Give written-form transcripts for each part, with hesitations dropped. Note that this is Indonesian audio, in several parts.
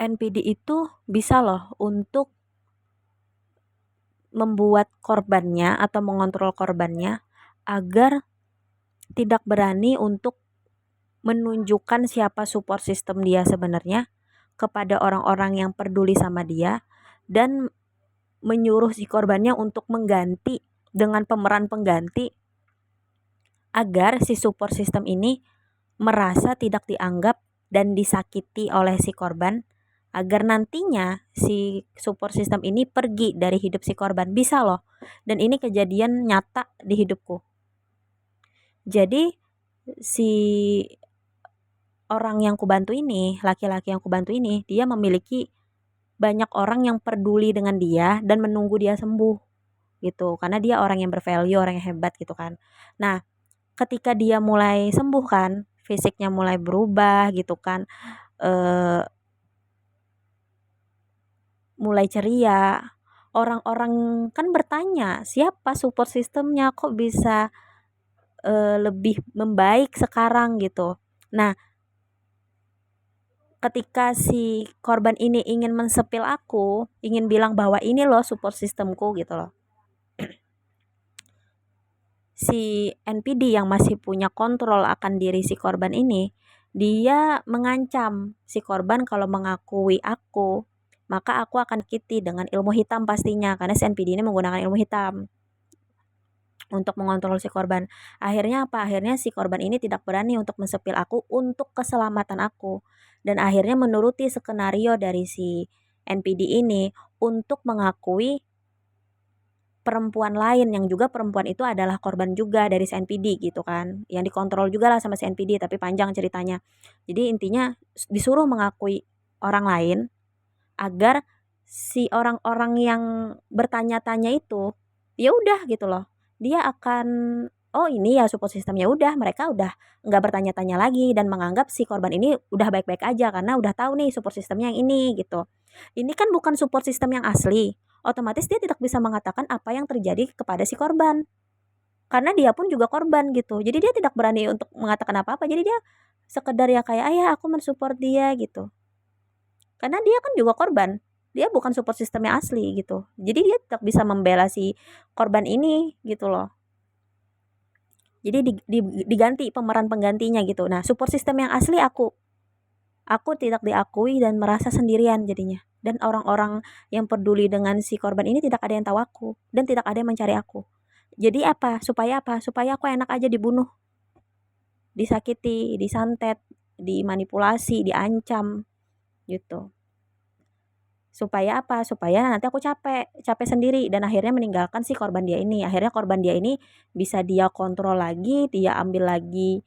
NPD itu bisa loh untuk membuat korbannya atau mengontrol korbannya agar tidak berani untuk menunjukkan siapa support system dia sebenarnya kepada orang-orang yang peduli sama dia, dan menyuruh si korbannya untuk mengganti dengan pemeran pengganti agar si support system ini merasa tidak dianggap dan disakiti oleh si korban, agar nantinya si support system ini pergi dari hidup si korban. Bisa loh, dan ini kejadian nyata di hidupku. Jadi si orang yang kubantu ini, laki-laki yang kubantu ini, dia memiliki banyak orang yang peduli dengan dia dan menunggu dia sembuh gitu, karena dia orang yang bervalue, orang yang hebat gitu kan. Nah, ketika dia mulai sembuh kan, fisiknya mulai berubah gitu kan, mulai ceria, orang-orang kan bertanya, siapa support sistemnya kok bisa lebih membaik sekarang gitu. Nah, ketika si korban ini ingin mensepil aku, ingin bilang bahwa ini loh support sistemku gitu loh. Si NPD yang masih punya kontrol akan diri si korban ini, dia mengancam si korban kalau mengakui aku, maka aku akan sakiti dengan ilmu hitam pastinya, karena si NPD ini menggunakan ilmu hitam untuk mengontrol si korban. Akhirnya apa? Akhirnya si korban ini tidak berani untuk mensepil aku untuk keselamatan aku. Dan akhirnya menuruti skenario dari si NPD ini untuk mengakui perempuan lain yang juga perempuan itu adalah korban juga dari si NPD gitu kan. Yang dikontrol juga lah sama si NPD, tapi panjang ceritanya. Jadi intinya disuruh mengakui orang lain agar si orang-orang yang bertanya-tanya itu ya udah gitu loh. Dia akan, oh ini ya support system, ya udah mereka udah nggak bertanya-tanya lagi dan menganggap si korban ini udah baik-baik aja karena udah tahu nih support systemnya yang ini gitu. Ini kan bukan support system yang asli. Otomatis dia tidak bisa mengatakan apa yang terjadi kepada si korban. Karena dia pun juga korban gitu. Jadi dia tidak berani untuk mengatakan apa-apa. Jadi dia sekedar ya kayak ayah aku mensupport dia gitu. Karena dia kan juga korban. Dia bukan support sistemnya asli gitu. Jadi dia tidak bisa membela si korban ini gitu loh. Jadi diganti pemeran penggantinya gitu. Nah, support sistem yang asli aku tidak diakui dan merasa sendirian jadinya. Dan orang-orang yang peduli dengan si korban ini tidak ada yang tahu aku dan tidak ada yang mencari aku. Jadi apa? Supaya apa? Supaya aku enak aja dibunuh, disakiti, disantet, dimanipulasi, diancam gitu. Supaya apa? Supaya nanti aku capek, capek sendiri dan akhirnya meninggalkan si korban dia ini. Akhirnya korban dia ini bisa dia kontrol lagi, dia ambil lagi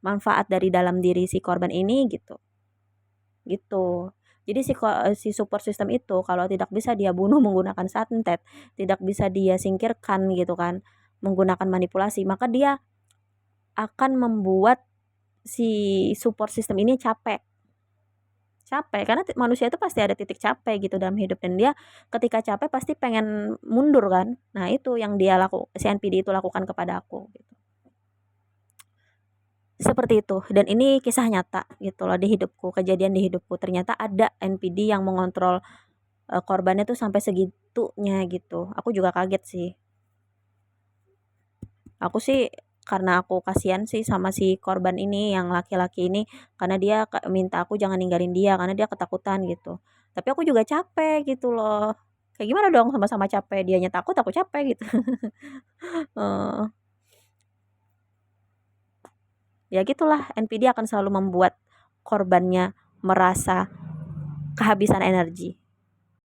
manfaat dari dalam diri si korban ini gitu. Gitu. Jadi si support system itu kalau tidak bisa dia bunuh menggunakan santet, tidak bisa dia singkirkan gitu kan, menggunakan manipulasi, maka dia akan membuat si support system ini capek. Capek karena manusia itu pasti ada titik capek gitu dalam hidup, dan dia ketika capek pasti pengen mundur kan. Nah, itu yang si NPD itu lakukan kepada aku gitu. Seperti itu, dan ini kisah nyata gitu loh di hidupku, kejadian di hidupku. Ternyata ada NPD yang mengontrol korbannya tuh sampai segitunya gitu. Aku juga kaget sih. Aku sih karena aku kasihan sih sama si korban ini yang laki-laki ini, karena dia minta aku jangan ninggalin dia karena dia ketakutan gitu. Tapi aku juga capek gitu loh. Kayak gimana dong, sama-sama capek, dianya takut aku capek gitu. Eh, ya gitulah, NPD akan selalu membuat korbannya merasa kehabisan energi.